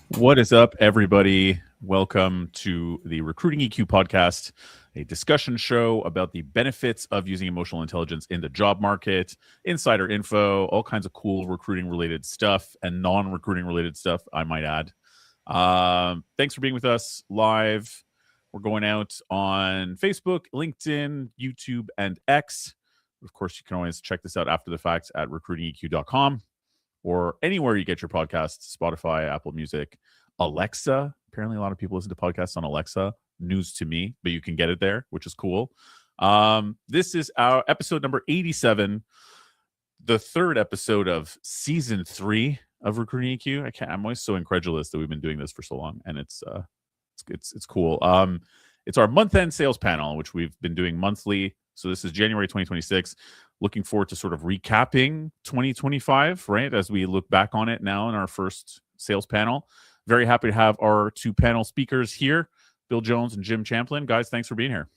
What is up, everybody? Welcome to the Recruiting EQ podcast, a discussion show about the benefits of using emotional intelligence in the job market, insider info, all kinds of cool recruiting related stuff and non recruiting related stuff, I might add. Thanks for being with us live. We're going out on Facebook, LinkedIn, YouTube, and X. Of course, you can always check this out after the fact at recruitingeq.com. or anywhere you get your podcasts, Spotify, Apple Music, Alexa. Apparently, a lot of people listen to podcasts on Alexa. News to me, but you can get it there, which is cool. This is our episode number 87, the third episode of season 3 of Recruiting EQ. I'm always so incredulous that we've been doing this for so long, and it's cool. It's our month-end sales panel, which we've been doing monthly. So this is January 2026. Looking forward to sort of recapping 2025, right? As we look back on it now in our first sales panel. Very happy to have our two panel speakers here, Bill Jones and Jim Champlin. Guys, thanks for being here.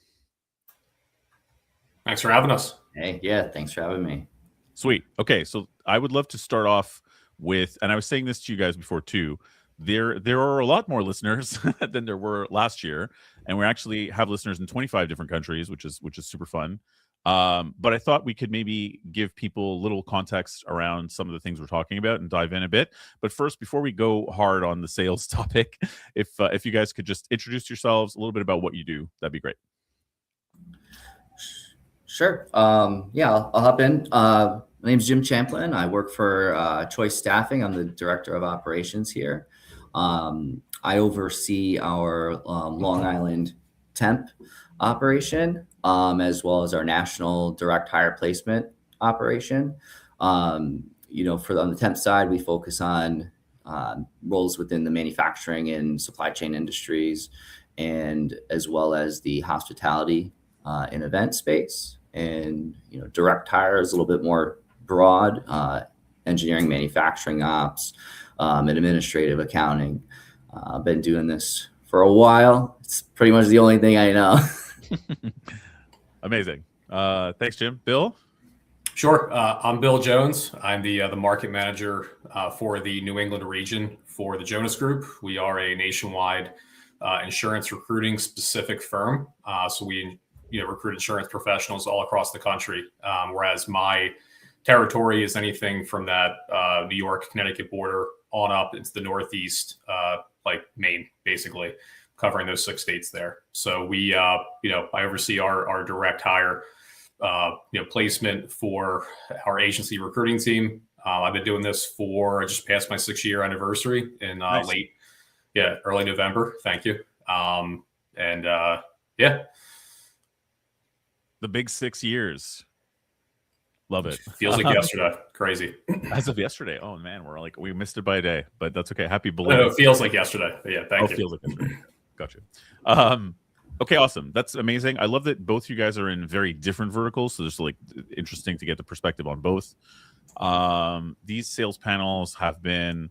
Thanks for having us. Hey, yeah, thanks for having me. Sweet. Okay, so I would love to start off with, and I was saying this to you guys before too, there are a lot more listeners than there were last year, and we actually have listeners in 25 different countries, which is super fun. But I thought we could maybe give people a little context around some of the things we're talking about and dive in a bit. But first, before we go hard on the sales topic, if you guys could just introduce yourselves, a little bit about what you do, that'd be great. Sure. Yeah, I'll hop in. My name's Jim Champlin. I work for Choice Staffing. I'm the director of operations here. I oversee our Long Island temp operation, as well as our national direct hire placement operation. On the temp side, we focus on roles within the manufacturing and supply chain industries, and as well as the hospitality and event space. And direct hire is a little bit more broad: engineering, manufacturing ops, and administrative accounting. I've been doing this for a while. It's pretty much the only thing I know. Amazing. Thanks, Jim. Bill? Sure. I'm Bill Jones. I'm the market manager for the New England region for the Jonas Group. We are a nationwide insurance recruiting specific firm. So we recruit insurance professionals all across the country, whereas my territory is anything from that New York, Connecticut border on up into the Northeast, like Maine, basically, covering those 6 states there. So we, I oversee our direct hire, placement for our agency recruiting team. I've been doing this I just passed my 6-year anniversary in Nice. early November. Thank you. The big 6 years. Love it. Feels like yesterday. Crazy. As of yesterday. Oh man, we missed it by a day, but that's okay. Happy No, belated. it feels like yesterday. But yeah, thank you. Feels like yesterday. Gotcha. Okay, awesome. That's amazing. I love that both you guys are in very different verticals, so it's interesting to get the perspective on both. These sales panels have been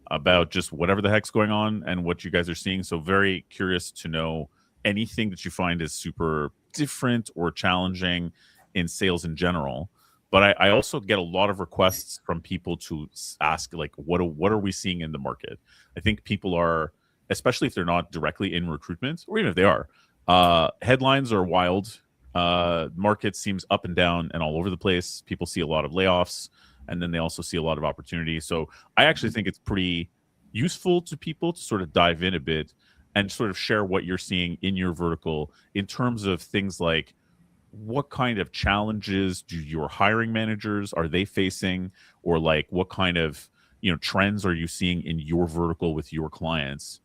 about just whatever the heck's going on and what you guys are seeing. So very curious to know anything that you find is super different or challenging in sales in general. But I also get a lot of requests from people to ask, what are we seeing in the market? I think people are, especially if they're not directly in recruitment, or even if they are, headlines are wild. Market seems up and down and all over the place. People see a lot of layoffs, and then they also see a lot of opportunity. So I actually think it's pretty useful to people to sort of dive in a bit and sort of share what you're seeing in your vertical in terms of things like, what kind of challenges do your hiring managers are they facing, or what kind of trends are you seeing in your vertical with your clients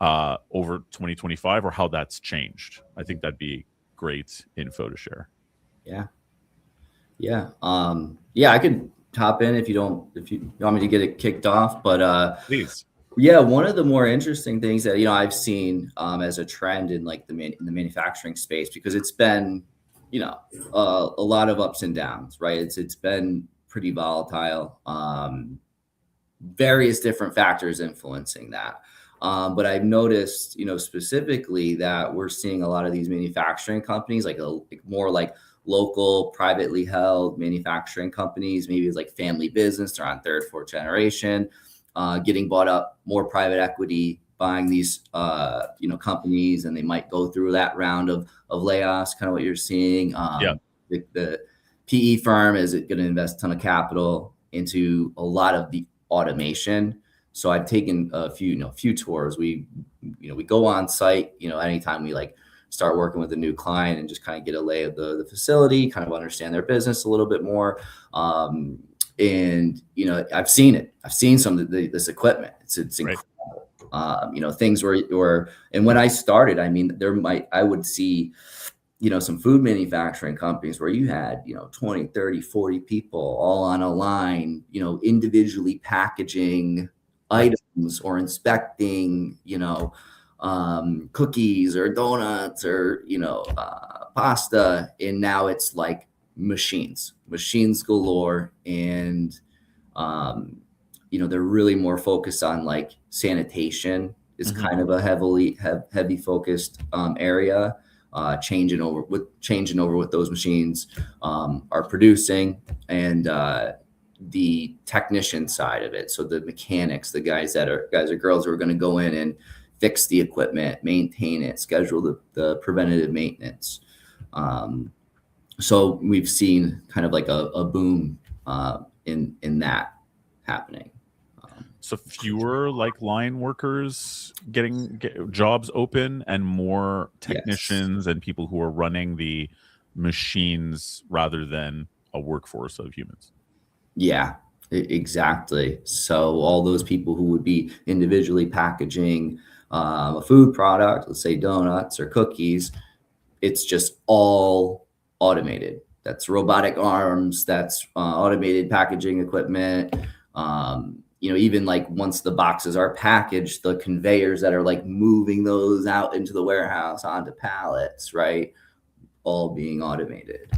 over 2025, or how that's changed? I think that'd be great info to share. Yeah. I could hop in if you want me to get it kicked off, but Please. Yeah, one of the more interesting things that I've seen as a trend in the manufacturing space, because it's been a lot of ups and downs, right? It's been pretty volatile. Various different factors influencing that. But I've noticed, specifically that we're seeing a lot of these manufacturing companies, more local, privately held manufacturing companies. Maybe it's family business, they're on 3rd, 4th generation. getting bought up, more private equity buying these companies, and they might go through that round of layoffs, kind of what you're seeing. The PE firm is going to invest a ton of capital into a lot of the automation. So I've taken a few tours. We go on site, anytime we start working with a new client and just kind of get a lay of the facility, kind of understand their business a little bit more. And I've seen it. I've seen some of this equipment. It's incredible. Things were, and when I started, I would see, some food manufacturing companies where you had, 20, 30, 40 people all on a line, individually packaging items or inspecting, cookies or donuts or, pasta. And now it's like machines galore. And, they're really more focused on like sanitation is kind of a heavy focused area, changing over what those machines are producing, and the technician side of it. So the mechanics, the guys or girls who are going to go in and fix the equipment, maintain it, schedule the preventative maintenance. So we've seen kind of like a boom in that happening. So fewer like line workers getting jobs open, and more technicians and people who are running the machines rather than a workforce of humans. Yeah, exactly. So all those people who would be individually packaging a food product, let's say donuts or cookies, it's just all automated. That's robotic arms, that's automated packaging equipment. Even like once the boxes are packaged, the conveyors that are like moving those out into the warehouse onto pallets, right? All being automated.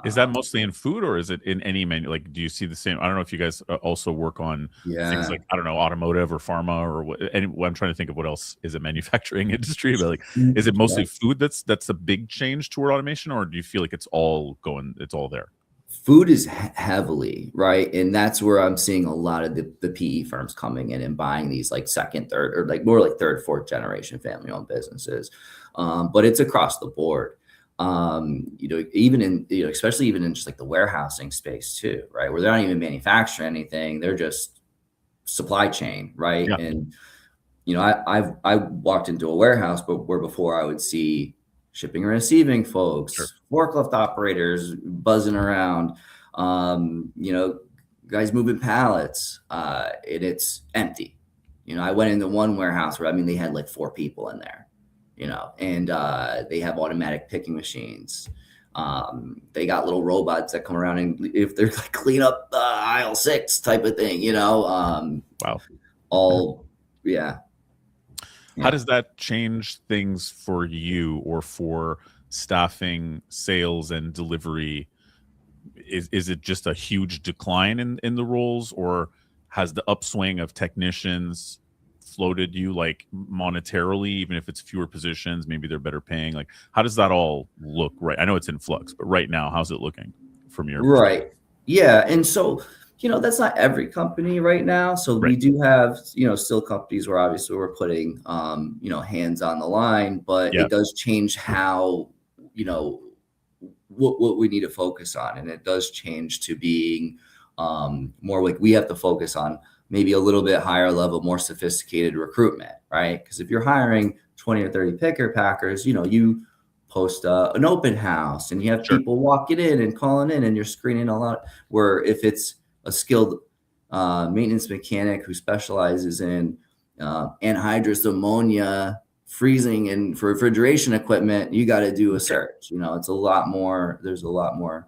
Is that mostly in food, or is it in any menu? Like, do you see the same? I don't know if you guys also work on things like, I don't know, automotive or pharma or what. And I'm trying to think of what else is a manufacturing industry, but like, is it mostly food that's a big change toward automation, or do you feel like it's all there? Food is heavily, right? And that's where I'm seeing a lot of the PE firms coming in and buying these like second, third, or like more like third, fourth generation family owned businesses. But it's across the board. Even in, especially even in just like the warehousing space too, right? Where they're not even manufacturing anything. They're just supply chain, right? Yeah. And, I walked into a warehouse, but where before I would see shipping and receiving folks, forklift operators buzzing around, guys moving pallets, and it's empty. I went into one warehouse where, they had like 4 people in there, and they have automatic picking machines. They got little robots that come around and if they're like clean up aisle 6 type of thing, wow. How does that change things for you or for staffing, sales, and delivery? Is it just a huge decline in the roles, or has the upswing of technicians floated you like monetarily, even if it's fewer positions, maybe they're better paying? Like, how does that all look? Right. I know it's in flux, but right now, how's it looking from your perspective? Yeah. And so, that's not every company right now. So we do have, still companies where obviously we're putting, hands on the line, but it does change how, what we need to focus on. And it does change to being more like we have to focus on maybe a little bit higher level, more sophisticated recruitment, right? Because if you're hiring 20 or 30 picker packers, you post an open house and you have people walking in and calling in and you're screening a lot. Where if it's a skilled maintenance mechanic who specializes in anhydrous ammonia freezing and for refrigeration equipment, you got to do a search. It's a lot more. There's a lot more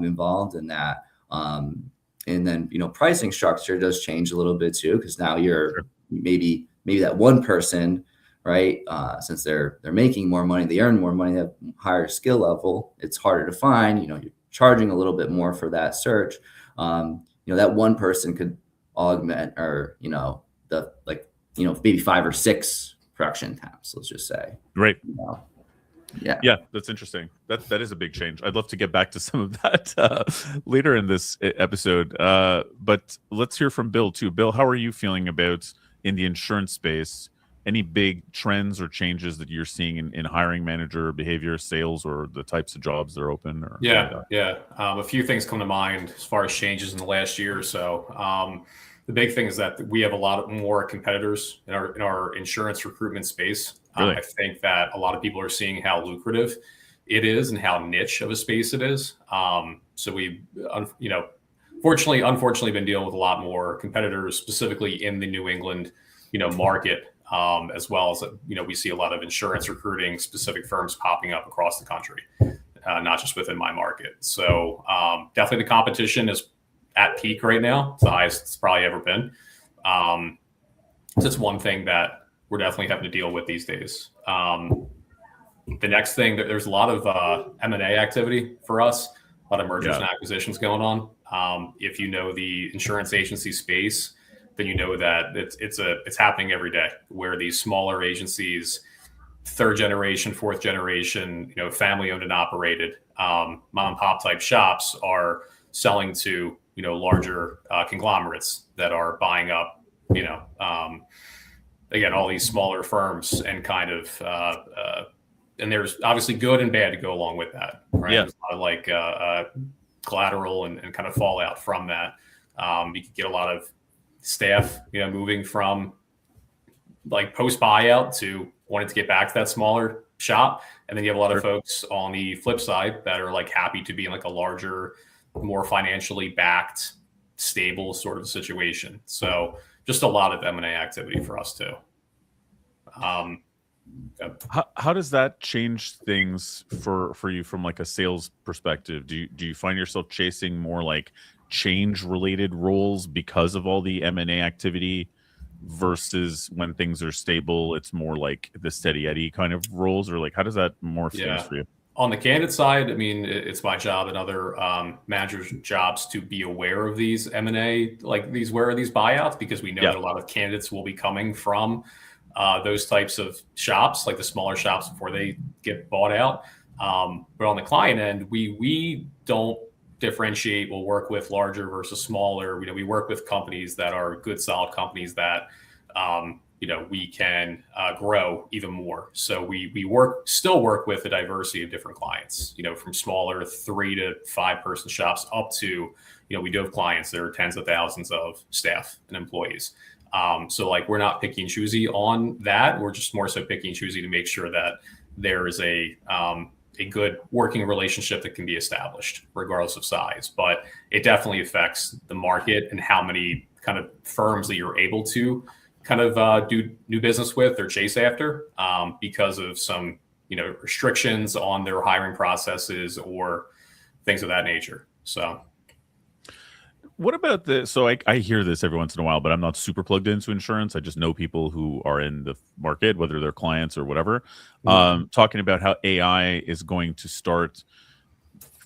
involved in that. And then, pricing structure does change a little bit too, because now you're maybe that one person, right? Since they're making more money, they earn more money, they have higher skill level. It's harder to find. You're charging a little bit more for that search. That one person could augment, or maybe 5 or 6 production temps. Let's just say. Right. Yeah, that's interesting. That is a big change. I'd love to get back to some of that later in this episode. But let's hear from Bill too. Bill, how are you feeling about in the insurance space? Any big trends or changes that you're seeing in hiring manager behavior, sales, or the types of jobs that are open? Or A few things come to mind as far as changes in the last year or so. The big thing is that we have a lot more competitors in our insurance recruitment space. Really? I think that a lot of people are seeing how lucrative it is and how niche of a space it is. So we, unfortunately, been dealing with a lot more competitors, specifically in the New England, market, as well as we see a lot of insurance recruiting specific firms popping up across the country, not just within my market. So definitely the competition is at peak right now. It's the highest it's probably ever been. So it's one thing that we're definitely having to deal with these days. The next thing, there's a lot of M&A activity for us, a lot of mergers and acquisitions going on. If you know the insurance agency space, then you know that it's happening every day, where these smaller agencies, third generation, fourth generation, family owned and operated, mom and pop type shops are selling to larger conglomerates that are buying up, again, all these smaller firms, and kind of and there's obviously good and bad to go along with that, right? Yeah. There's a lot of collateral and kind of fallout from that. You could get a lot of staff, moving from like post buyout to wanting to get back to that smaller shop. And then you have a lot of folks on the flip side that are like happy to be in like a larger, more financially backed, stable sort of situation. So just a lot of M&A activity for us too. How does that change things for you from like a sales perspective? Do you find yourself chasing more like change related roles because of all the M&A activity, versus when things are stable, it's more like the steady Eddie kind of roles? Or like, how does that morph things for you? On the candidate side, I mean, it's my job and other managers' jobs to be aware of these M&A, where are these buyouts, because we know that a lot of candidates will be coming from those types of shops, like the smaller shops, before they get bought out. But on the client end, we don't differentiate. We'll work with larger versus smaller. We work with companies that are good, solid companies that we can grow even more. So we still work with a diversity of different clients, from smaller 3 to 5 person shops up to, we do have clients that are tens of thousands of staff and employees. So like, we're not picky and choosy on that. We're just more so picky and choosy to make sure that there is a good working relationship that can be established regardless of size. But it definitely affects the market and how many kind of firms that you're able to kind of do new business with or chase after, because of some, restrictions on their hiring processes or things of that nature. So what about so I hear this every once in a while, but I'm not super plugged into insurance. I just know people who are in the market, whether they're clients or whatever, talking about how AI is going to start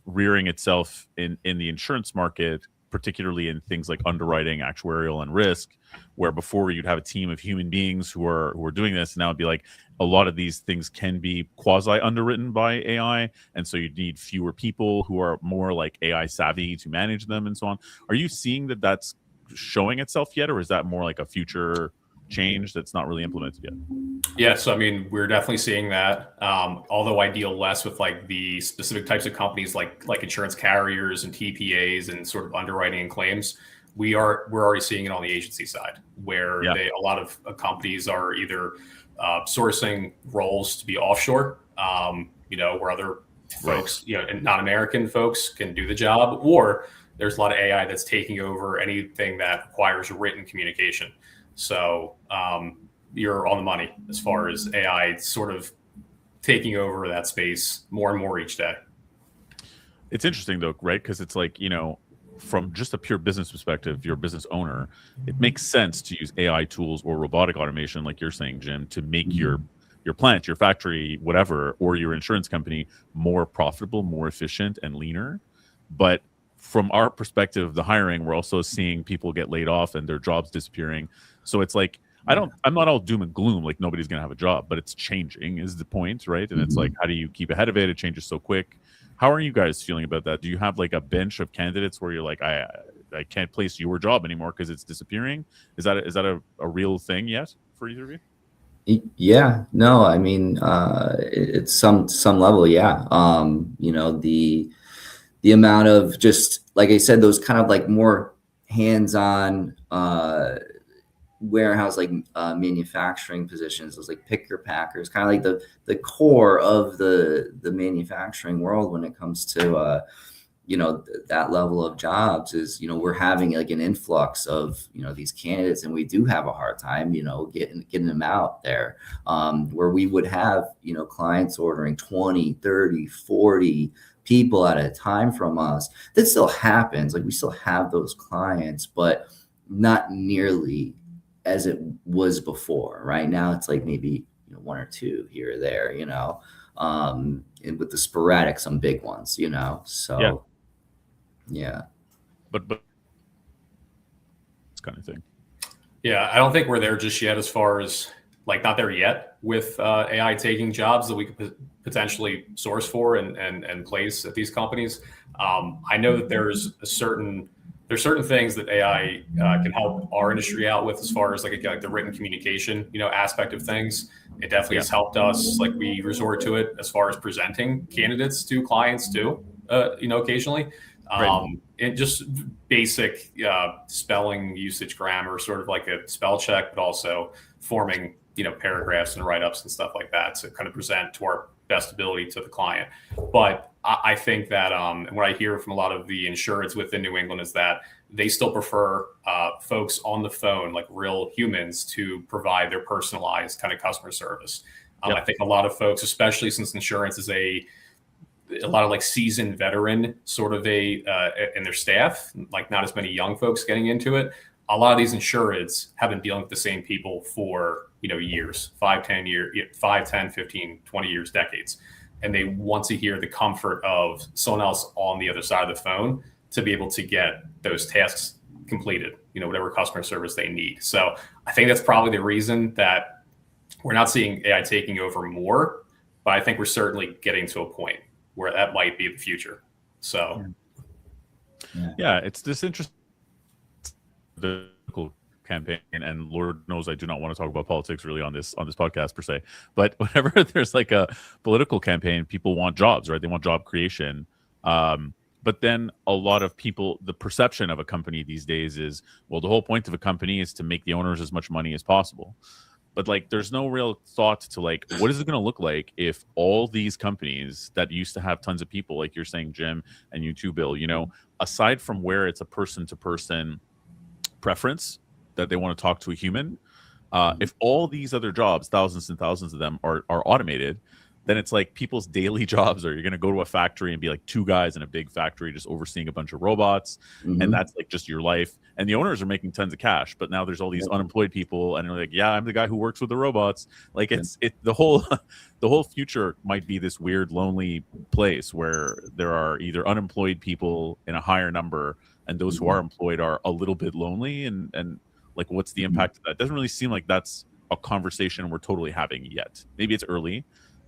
rearing itself in the insurance market, particularly in things like underwriting, actuarial, and risk, where before you'd have a team of human beings who are doing this. Now it'd be like a lot of these things can be quasi underwritten by AI, and so you need fewer people who are more like AI savvy to manage them and so on. Are you seeing that that's showing itself yet, or is that more like a future change that's not really implemented yet? Yes, I mean, we're definitely seeing that. Although I deal less with like the specific types of companies like insurance carriers and TPAs and sort of underwriting and claims, we're already seeing it on the agency side, where a lot of companies are either sourcing roles to be offshore, where other folks, and non-American folks can do the job, or there's a lot of AI that's taking over anything that requires written communication. So you're on the money as far as AI sort of taking over that space more and more each day. It's interesting though, right? Because it's like, from just a pure business perspective, you're a business owner, it makes sense to use AI tools or robotic automation, like you're saying, Jim, to make your plant, your factory, whatever, or your insurance company more profitable, more efficient, and leaner. But from our perspective, the hiring, we're also seeing people get laid off and their jobs disappearing. So it's like, I'm not all doom and gloom, like nobody's going to have a job, but it's changing is the point, right? And it's like, how do you keep ahead of it? It changes so quick. How are you guys feeling about that? Do you have like a bench of candidates where you're like, I can't place your job anymore because it's disappearing? Is that a real thing yet for either of you? Yeah, no, I mean, it's some level, yeah. You know, the amount of, just like I said, those kind of like more hands-on warehouse, like manufacturing positions, those like picker packers, kind of like the core of the manufacturing world when it comes to you know, that level of jobs is, you know, we're having like an influx of, you know, these candidates, and we do have a hard time, you know, getting them out there, where we would have, you know, clients ordering 20, 30, 40 people at a time from us. That still happens. Like, we still have those clients, but not nearly as it was before. Right now, it's like maybe, you know, one or two here or there, you know, and with the sporadic, some big ones, you know, so yeah. But this kind of thing. Yeah, I don't think we're there just yet, as far as like not there yet with AI taking jobs that we could potentially source for and place at these companies. I know that there's certain things that AI can help our industry out with, as far as like the written communication, you know, aspect of things. It definitely has helped us. Like, we resort to it as far as presenting candidates to clients too, you know, occasionally. And just basic spelling, usage, grammar, sort of like a spell check, but also forming, you know, paragraphs and write-ups and stuff like that to kind of present to our best ability to the client. But I think that what I hear from a lot of the insureds within New England is that they still prefer folks on the phone, like real humans, to provide their personalized kind of customer service. I think a lot of folks, especially since insurance is a lot of like seasoned veteran sort of in their staff, like not as many young folks getting into it. A lot of these insureds have been dealing with the same people for, you know, years, 5, 10 years, 5, 10, 15, 20 years, decades. And they want to hear the comfort of someone else on the other side of the phone to be able to get those tasks completed, you know, whatever customer service they need. So I think that's probably the reason that we're not seeing AI taking over more, but I think we're certainly getting to a point where that might be the future. So, yeah, it's this interesting political campaign, and Lord knows I do not want to talk about politics really on this podcast per se. But whenever there's like a political campaign, people want jobs, right? They want job creation. But then a lot of people, the perception of a company these days is, well, the whole point of a company is to make the owners as much money as possible. But like, there's no real thought to like, what is it going to look like if all these companies that used to have tons of people, like you're saying, Jim, and you too, Bill, you know, aside from where it's a person-to-person preference that they want to talk to a human, if all these other jobs, thousands and thousands of them, are automated, then it's like people's daily jobs are, you're going to go to a factory and be like two guys in a big factory just overseeing a bunch of robots, and that's like just your life. And the owners are making tons of cash, but now there's all these unemployed people, and they're like, yeah, I'm the guy who works with the robots. Like, the whole future might be this weird, lonely place where there are either unemployed people in a higher number, and those who are employed are a little bit lonely, and like, what's the impact of that? It doesn't really seem like that's a conversation we're totally having yet. Maybe it's early,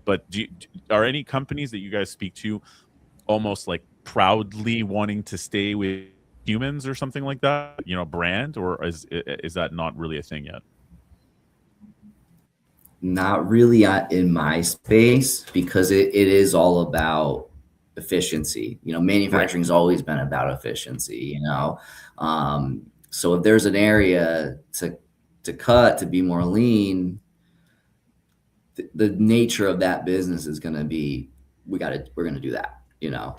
but are any companies that you guys speak to almost like proudly wanting to stay with humans or something like that, you know, brand, or is that not really a thing yet? Not really in my space, because it is all about efficiency. You know, manufacturing has always been about efficiency, you know. So if there's an area to cut, to be more lean, the nature of that business is going to be, we're going to do that, you know.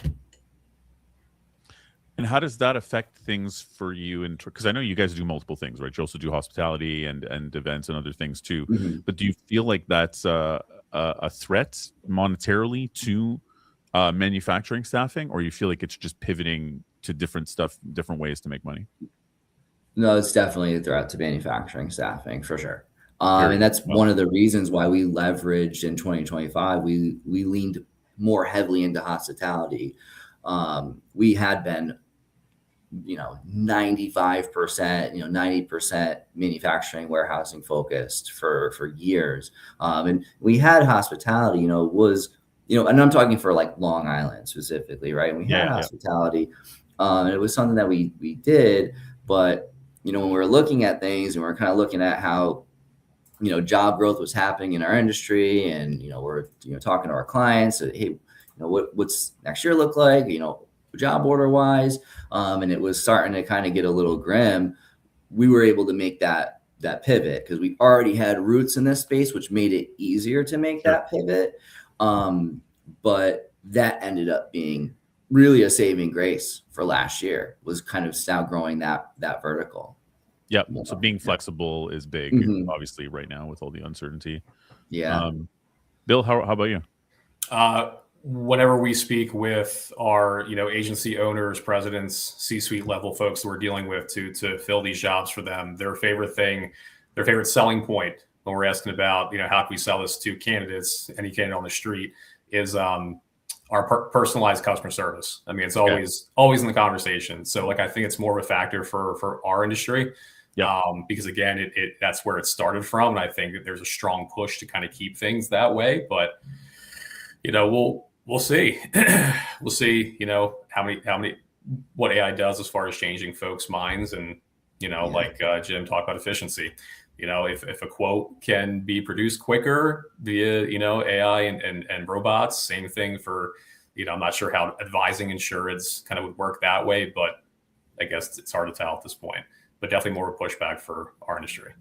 And how does that affect things for you? Because I know you guys do multiple things, right? You also do hospitality and events and other things too. But do you feel like that's a threat monetarily to manufacturing staffing, or you feel like it's just pivoting to different ways to make money? No, it's definitely a threat to manufacturing staffing, for sure. And that's one of the reasons why we leveraged in 2025. We leaned more heavily into hospitality. We had been 95%, 90% manufacturing, warehousing focused for years. And we had hospitality, was, and I'm talking for like Long Island specifically, right? And we had hospitality, and it was something that we did, but, when we were looking at things and we are kind of looking at how, job growth was happening in our industry, and, we're, talking to our clients, hey, what's next year look like, job order wise. And it was starting to kind of get a little grim. We were able to make that pivot because we already had roots in this space, which made it easier to make that pivot. But that ended up being really a saving grace for last year, was kind of now growing that vertical. Yeah. So being flexible is big, obviously, right now with all the uncertainty. Yeah. Bill, how about you? Whenever we speak with our, agency owners, presidents, C-suite level folks that we're dealing with to fill these jobs for them, their favorite selling point when we're asking about, how can we sell this to candidates, any candidate on the street, is our personalized customer service. I mean, it's always in the conversation. So I think it's more of a factor for our industry. Yeah. Because again, that's where it started from. And I think that there's a strong push to kind of keep things that way, but we'll see. We'll see, what AI does as far as changing folks' minds. And, like Jim talked about efficiency, if a quote can be produced quicker via, AI and robots, same thing for, I'm not sure how advising insurance kind of would work that way, but I guess it's hard to tell at this point, but definitely more of a pushback for our industry.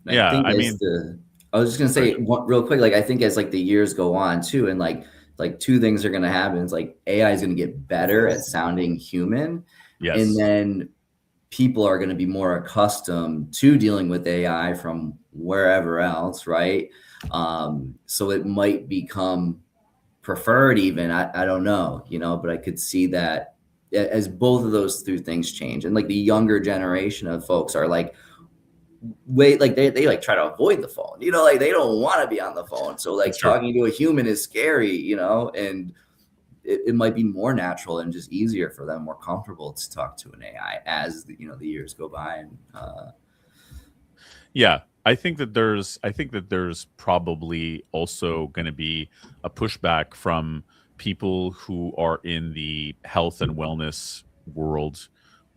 Yeah. I was just going to say real quick, I think as the years go on too, and like two things are going to happen. It's AI is going to get better at sounding human. Yes. And then people are going to be more accustomed to dealing with AI from wherever else. Right. So it might become preferred even, I don't know, but I could see that as both of those two things change. And the younger generation of folks are they try to avoid the phone, they don't want to be on the phone. So talking to a human is scary, and it might be more natural and just easier for them, more comfortable to talk to an AI as the years go by. And I think that there's probably also going to be a pushback from people who are in the health and wellness world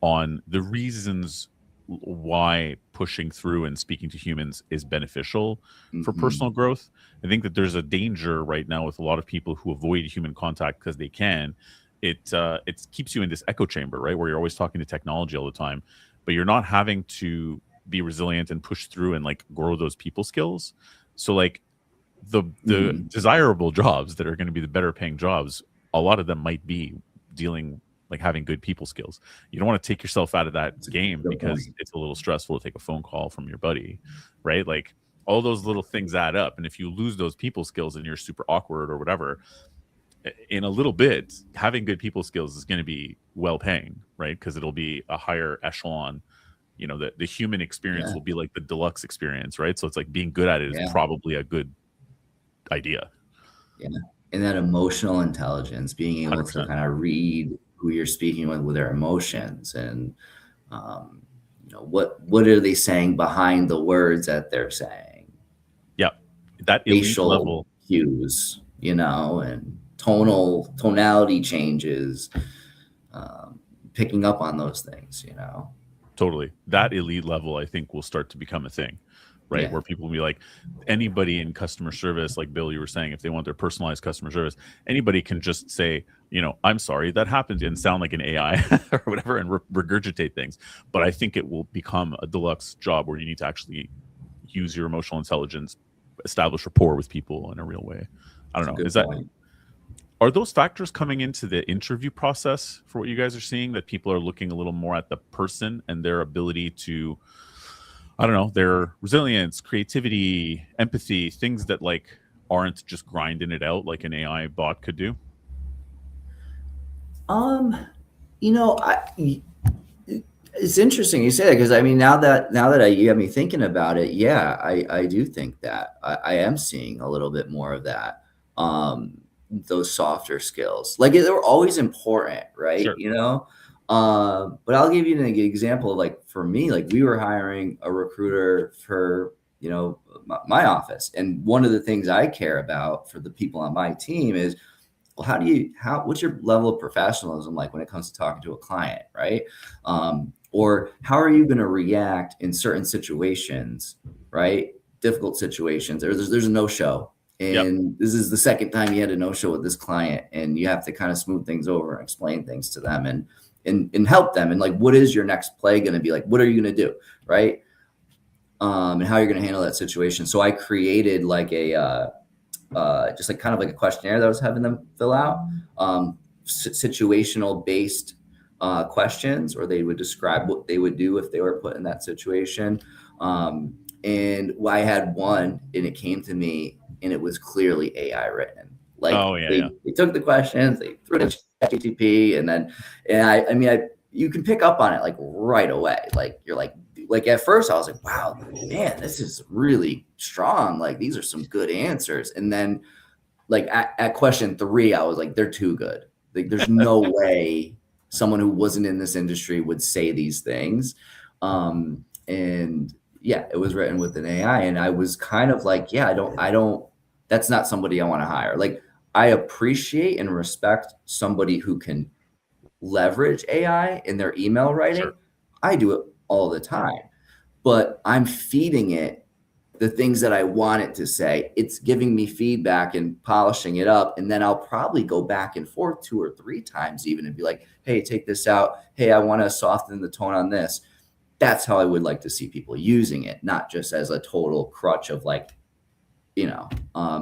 on the reasons why pushing through and speaking to humans is beneficial for personal growth. I think that there's a danger right now with a lot of people who avoid human contact because they can. It keeps you in this echo chamber, right, where you're always talking to technology all the time, but you're not having to be resilient and push through and grow those people skills. So the desirable jobs that are going to be the better paying jobs, a lot of them might be dealing having good people skills. You don't want to take yourself out of that game because it's a little stressful to take a phone call from your buddy, right? All those little things add up. And if you lose those people skills and you're super awkward or whatever, in a little bit, having good people skills is going to be well paying, right? Because it'll be a higher echelon. The human experience will be like the deluxe experience, right? So it's being good at it is probably a good idea. Yeah. And that emotional intelligence, being able 100%. To kind of read who you're speaking with their emotions, and what are they saying behind the words that they're saying. Yeah, that facial level cues, and tonality changes, picking up on those things. Totally, that elite level I think will start to become a thing, right? Yeah. Where people will be anybody in customer service, like Bill, you were saying, if they want their personalized customer service, anybody can just say, I'm sorry, that happened, and sound like an AI or whatever, and regurgitate things. But I think it will become a deluxe job where you need to actually use your emotional intelligence, establish rapport with people in a real way. I don't know. Are those factors coming into the interview process for what you guys are seeing, that people are looking a little more at the person and their ability to, I don't know, their resilience, creativity, empathy, things that aren't just grinding it out like an AI bot could do? It's interesting you say that, because now that you have me thinking about it, I do think that I am seeing a little bit more of that. Those softer skills, they were always important, right? Sure. But I'll give you an example. Like for me, like we were hiring a recruiter for, you know, my office. And one of the things I care about for the people on my team is, well, what's your level of professionalism like when it comes to talking to a client, right? Or how are you going to react in certain situations, right? Difficult situations. There's a no-show. And this is the second time you had a no-show with this client, and you have to kind of smooth things over and explain things to them and help them. And like, what is your next play going to be? Like, what are you going to do? Right. And how you're going to handle that situation. So I created like a, just like kind of like a questionnaire that I was having them fill out, situational based questions, or they would describe what they would do if they were put in that situation. And I had one, and it came to me, and it was clearly AI written. Like they took the questions, they threw it in ChatGPT, and you can pick up on it like right away. Like you're like at first I was like, wow, man, this is really strong. Like these are some good answers. And then like at question 3, I was like, they're too good. Like there's no way someone who wasn't in this industry would say these things. And yeah, it was written with an AI, and I was kind of like, yeah, I don't, that's not somebody I want to hire. Like I appreciate and respect somebody who can leverage AI in their email writing. Sure. I do it all the time, but I'm feeding it the things that I want it to say. It's giving me feedback and polishing it up. And then I'll probably go back and forth 2 or 3 times even and be like, hey, take this out. Hey, I want to soften the tone on this. That's how I would like to see people using it, not just as a total crutch of like, you know.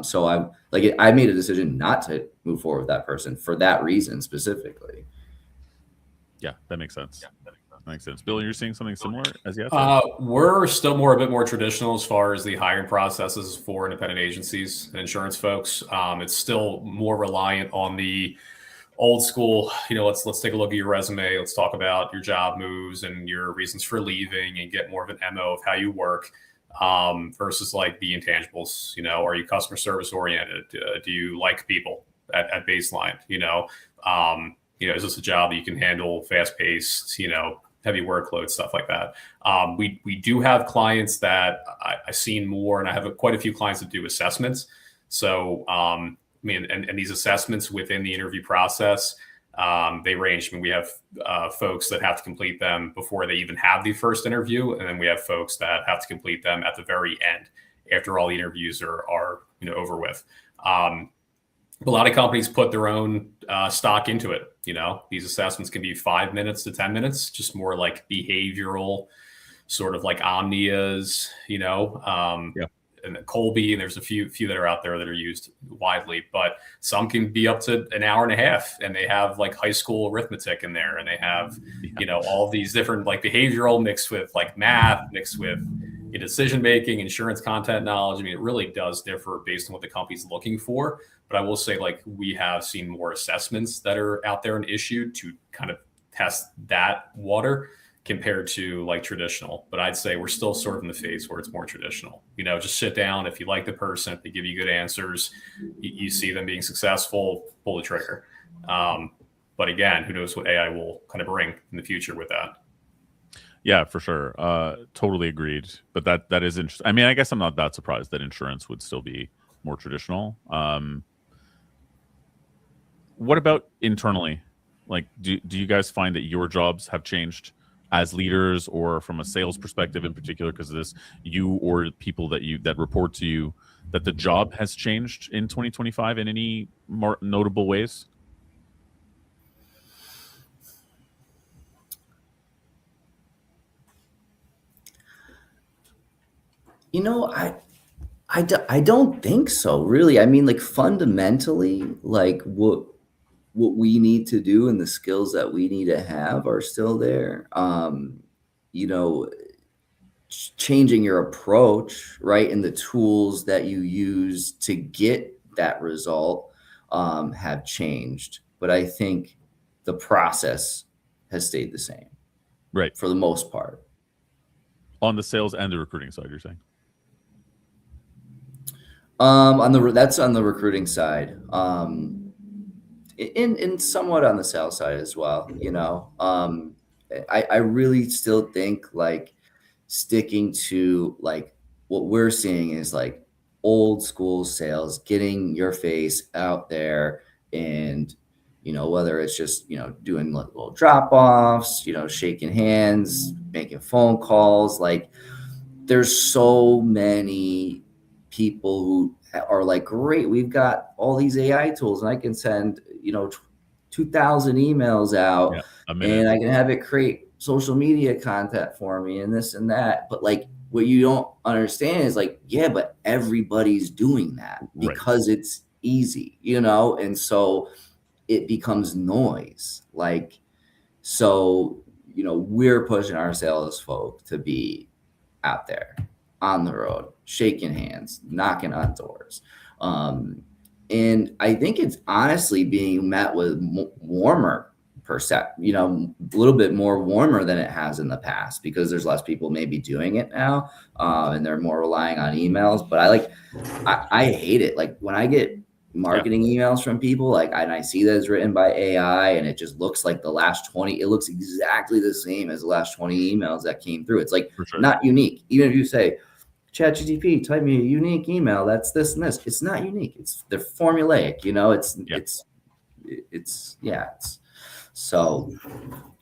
So I made a decision not to move forward with that person for that reason specifically. Yeah, that makes sense. That makes sense. Bill, you're seeing something similar as yet? We're still a bit more traditional as far as the hiring processes for independent agencies and insurance folks. It's still more reliant on the old school, you know, let's take a look at your resume. Let's talk about your job moves and your reasons for leaving and get more of an MO of how you work, versus like the intangibles. You know, are you customer service oriented? Do you like people at baseline? You know, is this a job that you can handle, fast paced, you know, heavy workload, stuff like that. We do have clients that I've seen more, and I have quite a few clients that do assessments. So, and these assessments within the interview process, they range. We have folks that have to complete them before they even have the first interview, and then we have folks that have to complete them at the very end after all the interviews are over with. A lot of companies put their own stock into it. You know, these assessments can be 5 minutes to 10 minutes, just more like behavioral, sort of like Omnias, you know. And Colby, and there's a few that are out there that are used widely, but some can be up to an hour and a half, and they have like high school arithmetic in there, and they have, you know, all these different like behavioral mixed with like math, mixed with decision making, insurance content knowledge. I mean, it really does differ based on what the company's looking for. But I will say, like, we have seen more assessments that are out there and issued to kind of test that water compared to like traditional. But I'd say we're still sort of in the phase where it's more traditional. You know, just sit down. If you like the person, if they give you good answers, you see them being successful, pull the trigger. But again, who knows what AI will kind of bring in the future with that. Yeah, for sure. Totally agreed. But that is interesting. I mean, I guess I'm not that surprised that insurance would still be more traditional. What about internally? Like, do you guys find that your jobs have changed as leaders, or from a sales perspective in particular, because of this, you or people that report to you, that the job has changed in 2025 in any more notable ways? You know, I don't think so, really. I mean, like fundamentally, like what we need to do and the skills that we need to have are still there. You know, changing your approach, right, and the tools that you use to get that result have changed. But I think the process has stayed the same, right, for the most part. On the sales and the recruiting side, you're saying? That's on the recruiting side. in somewhat on the sales side as well, you know. I really still think like sticking to like what we're seeing is like old school sales, getting your face out there, and you know, whether it's just, you know, doing like little drop offs, you know, shaking hands, making phone calls, like there's so many people who are like, great, we've got all these AI tools and I can send, you know, 2,000 emails out Yeah, a minute. and I can have it create social media content for me and this and that. But like, what you don't understand is like, yeah, but everybody's doing that Right. because it's easy, you know? And so it becomes noise. Like, so, you know, we're pushing our sales folk to be out there on the road, shaking hands, knocking on doors. And I think it's honestly being met with warmer you know, a little bit more warmer than it has in the past because there's less people maybe doing it now, and they're more relying on emails. But I hate it. Like when I get marketing emails from people, like, and I see that it's written by AI and it just looks like the last 20, it looks exactly the same as the last 20 emails that came through. It's like not unique. Even if you say, ChatGPT, type me a unique email, that's this and this. It's not unique. They're formulaic, you know, it's so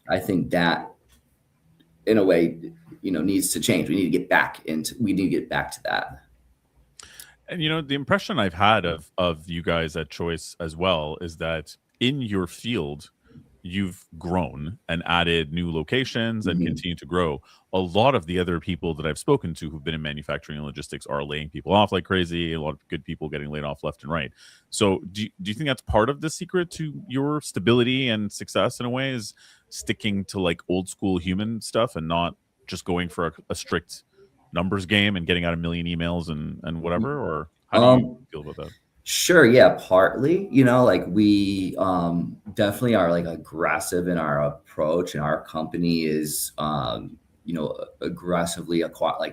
I think that in a way, you know, needs to change. We need to get back to that. And you know, the impression I've had of you guys at Choice as well is that in your field, you've grown and added new locations and continue to grow. A lot of the other people that I've spoken to who've been in manufacturing and logistics are laying people off like crazy. A lot of good people getting laid off left and right. So do you think that's part of the secret to your stability and success in a way, is sticking to like old school human stuff and not just going for a strict numbers game and getting out a million emails and whatever? Or how do you feel about that? Sure. Yeah. Partly, you know, like we definitely are like aggressive in our approach, and our company is, you know, aggressively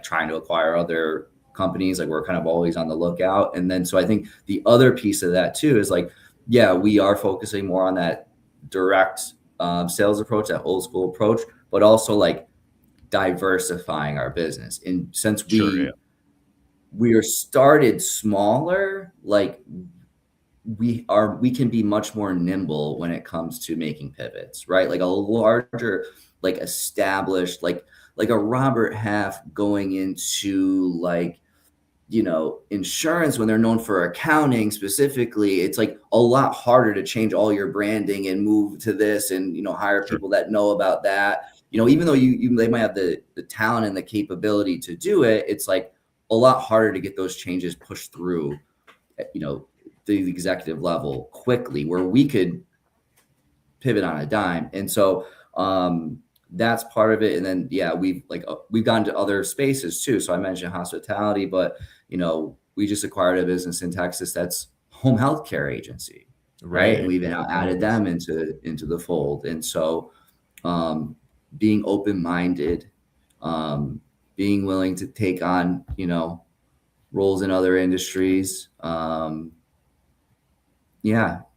trying to acquire other companies. Like we're kind of always on the lookout. And then, so I think the other piece of that too is like, yeah, we are focusing more on that direct sales approach, that old school approach, but also like diversifying our business. And since we are started smaller, like we can be much more nimble when it comes to making pivots, right? Like a larger, like established, like a Robert Half going into like, you know, insurance when they're known for accounting specifically. It's like a lot harder to change all your branding and move to this and, you know, hire people that know about that. You know, even though they might have the talent and the capability to do it, it's like a lot harder to get those changes pushed through, you know, the executive level quickly, where we could pivot on a dime. And so that's part of it. And then, yeah, we've gone to other spaces too. So I mentioned hospitality, but, you know, we just acquired a business in Texas that's home healthcare agency, right? And we've now added them into the fold. And so being open-minded, being willing to take on, you know, roles in other industries,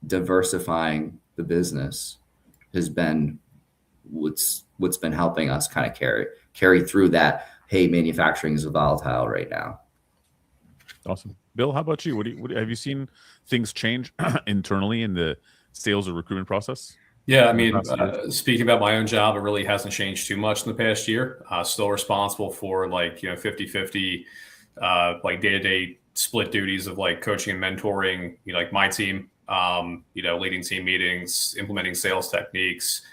diversifying the business has been what's been helping us kind of carry through that. Hey, manufacturing is volatile right now. Awesome. Bill, how about you? What have you seen things change internally in the sales or recruitment process? Yeah, I mean, speaking about my own job, it really hasn't changed too much in the past year. Still responsible for like, you know, 50-50, like day-to-day split duties of like coaching and mentoring, you know, like my team, you know, leading team meetings, implementing sales techniques,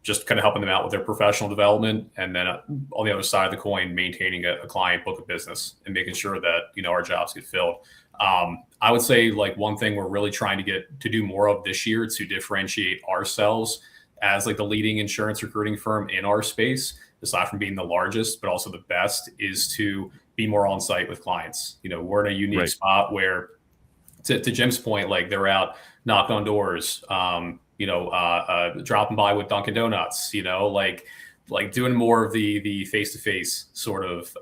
just kind of helping them out with their professional development. And then on the other side of the coin, maintaining a client book of business and making sure that, you know, our jobs get filled. I would say like one thing we're really trying to do more of this year to differentiate ourselves as like the leading insurance recruiting firm in our space, aside from being the largest, but also the best, is to be more on site with clients. You know, we're in a unique spot where, to Jim's point, like they're out knocking on doors, you know, dropping by with Dunkin' Donuts, you know, like doing more of the face-to-face sort of,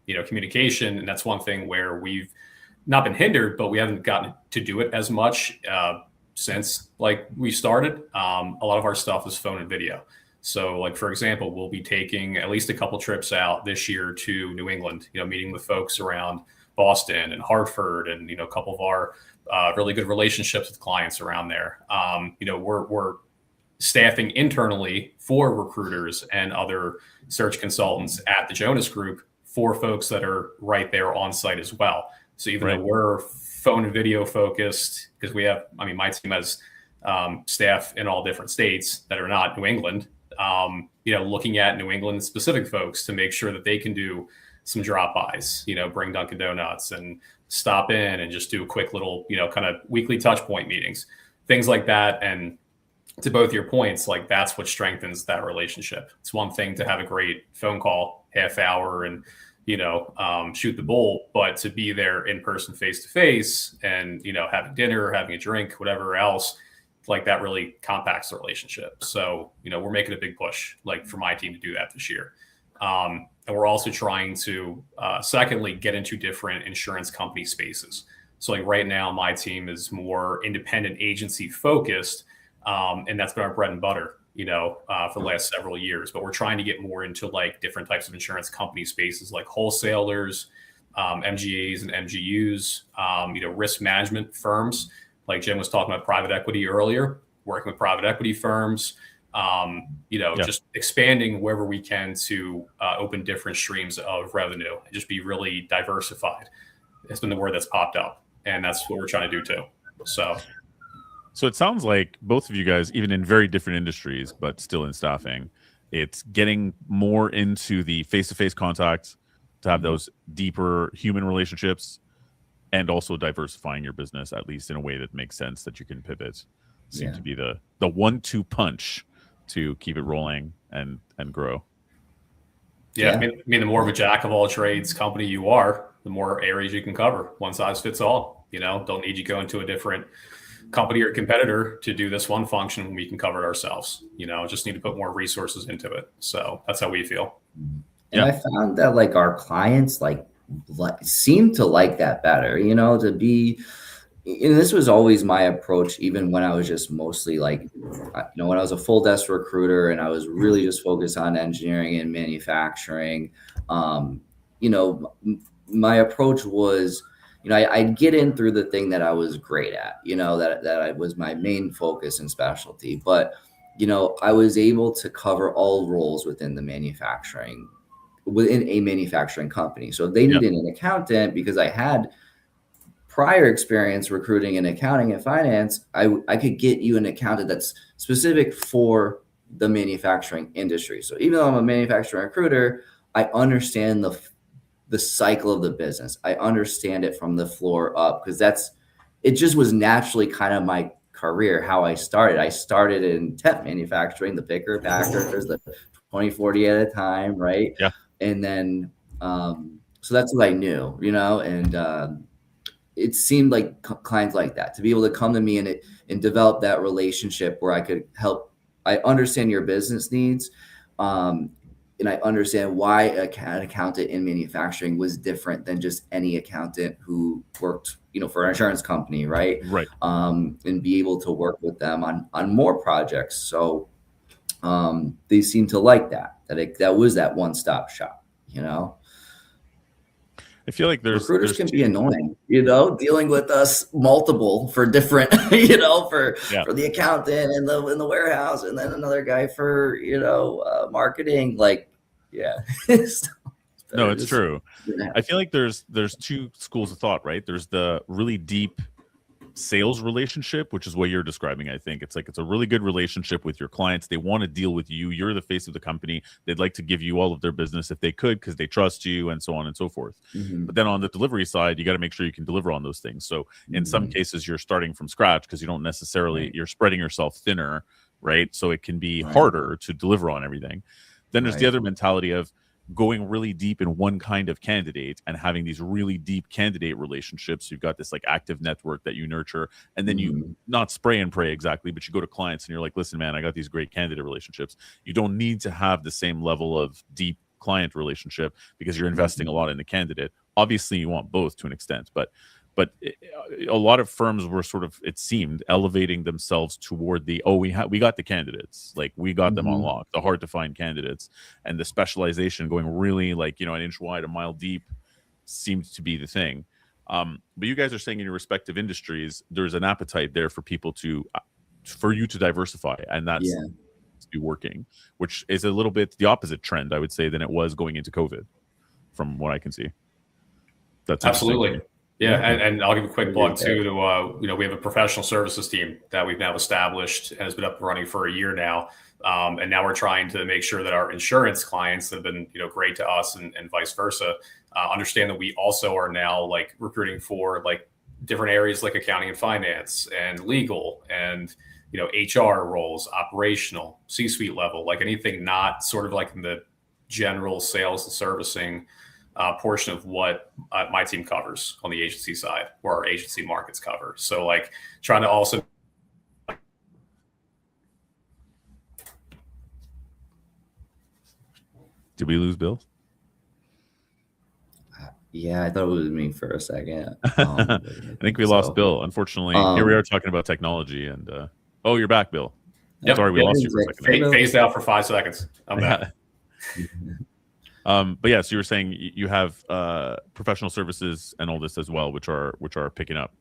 you know, communication. And that's one thing where we've not been hindered, but we haven't gotten to do it as much since like we started. A lot of our stuff is phone and video. So like, for example, we'll be taking at least a couple trips out this year to New England, meeting with folks around Boston and Hartford, and, a couple of our really good relationships with clients around there. We're staffing internally for recruiters and other search consultants at the Jonas Group for folks that are right there on site as well. So even though we're phone and video focused, because my team has staff in all different states that are not New England, looking at New England specific folks to make sure that they can do some drop-bys, bring Dunkin' Donuts and stop in and just do a quick little, kind of weekly touch point meetings, things like that. And to both your points, like that's what strengthens that relationship. It's one thing to have a great phone call, half hour, and shoot the bull, but to be there in person, face to face, and having dinner, having a drink, whatever else, like that really compacts the relationship. So we're making a big push, like for my team, to do that this year, and we're also trying to secondly get into different insurance company spaces. So like right now, my team is more independent agency focused. And that's been our bread and butter, for the last several years. But we're trying to get more into like different types of insurance company spaces, like wholesalers, MGAs and MGUs, risk management firms. Like Jim was talking about private equity earlier, working with private equity firms, just expanding wherever we can to open different streams of revenue and just be really diversified. It's been the word that's popped up, and that's what we're trying to do too. So it sounds like both of you guys, even in very different industries, but still in staffing, it's getting more into the face-to-face contact to have those deeper human relationships, and also diversifying your business, at least in a way that makes sense that you can pivot. Seem to be the 1-2 punch to keep it rolling and grow. Yeah. I mean, the more of a jack of all trades company you are, the more areas you can cover. One size fits all. Don't need you go into a different company or competitor to do this one function when we can cover it ourselves. Just need to put more resources into it. So that's how we feel. And I found that like our clients like seem to like that better, to be, and this was always my approach, even when I was just mostly like, when I was a full desk recruiter and I was really just focused on engineering and manufacturing, my approach was, I'd get in through the thing that I was great at, that I was my main focus and specialty. But, I was able to cover all roles within a manufacturing company. So if they needed an accountant, because I had prior experience recruiting in accounting and finance, I could get you an accountant that's specific for the manufacturing industry. So even though I'm a manufacturing recruiter, I understand the cycle of the business. I understand it from the floor up, because it just was naturally kind of my career, how I started. I started in temp manufacturing, the picker, packers, the 20-40 at a time, right? Yeah. And then, so that's what I knew, and it seemed like clients like that, to be able to come to me and develop that relationship where I could help. I understand your business needs. And I understand why an accountant in manufacturing was different than just any accountant who worked, for an insurance company, right? Right. And be able to work with them on more projects. So they seem to like that was that one-stop shop, I feel like recruiters can be annoying, dealing with us multiple for different, for the accountant and in the warehouse, and then another guy for, marketing. Like, no, it's true. I feel like there's two schools of thought, right? There's the really deep sales relationship, which is what you're describing. I think it's a really good relationship with your clients. They want to deal with you. You're the face of the company. They'd like to give you all of their business if they could, because they trust you, and so on and so forth. Mm-hmm. But then on the delivery side, you got to make sure you can deliver on those things. So in some cases, you're starting from scratch, because you don't necessarily, you're spreading yourself thinner, right? So it can be harder to deliver on everything. Then there's the other mentality of going really deep in one kind of candidate and having these really deep candidate relationships. You've got this like active network that you nurture, and then you not spray and pray exactly, but you go to clients and you're like, listen, man, I got these great candidate relationships. You don't need to have the same level of deep client relationship because you're investing a lot in the candidate. Obviously you want both to an extent, but but a lot of firms were sort of, it seemed, elevating themselves toward the, oh, we got the candidates, like we got them on lock, the hard to find candidates, and the specialization going really like, an inch wide, a mile deep seemed to be the thing. But you guys are saying in your respective industries, there's an appetite there for people for you to diversify, and that's to be working, which is a little bit the opposite trend, I would say, than it was going into COVID, from what I can see. That's absolutely. Yeah, and I'll give a quick plug too to we have a professional services team that we've now established and has been up and running for a year now, and now we're trying to make sure that our insurance clients have been great to us and vice versa understand that we also are now like recruiting for like different areas like accounting and finance and legal and HR roles, operational, C-suite level, like anything not sort of like in the general sales and servicing portion of what my team covers on the agency side, or our agency markets cover. So like trying to also. Did we lose Bill? Yeah, I thought it was me for a second. I think we lost Bill. Unfortunately, here we are talking about technology, and oh, you're back, Bill. Yep. Sorry, we lost you for a second. Phased out for 5 seconds. I'm back. But yeah, so you were saying you have professional services and all this as well, which are picking up.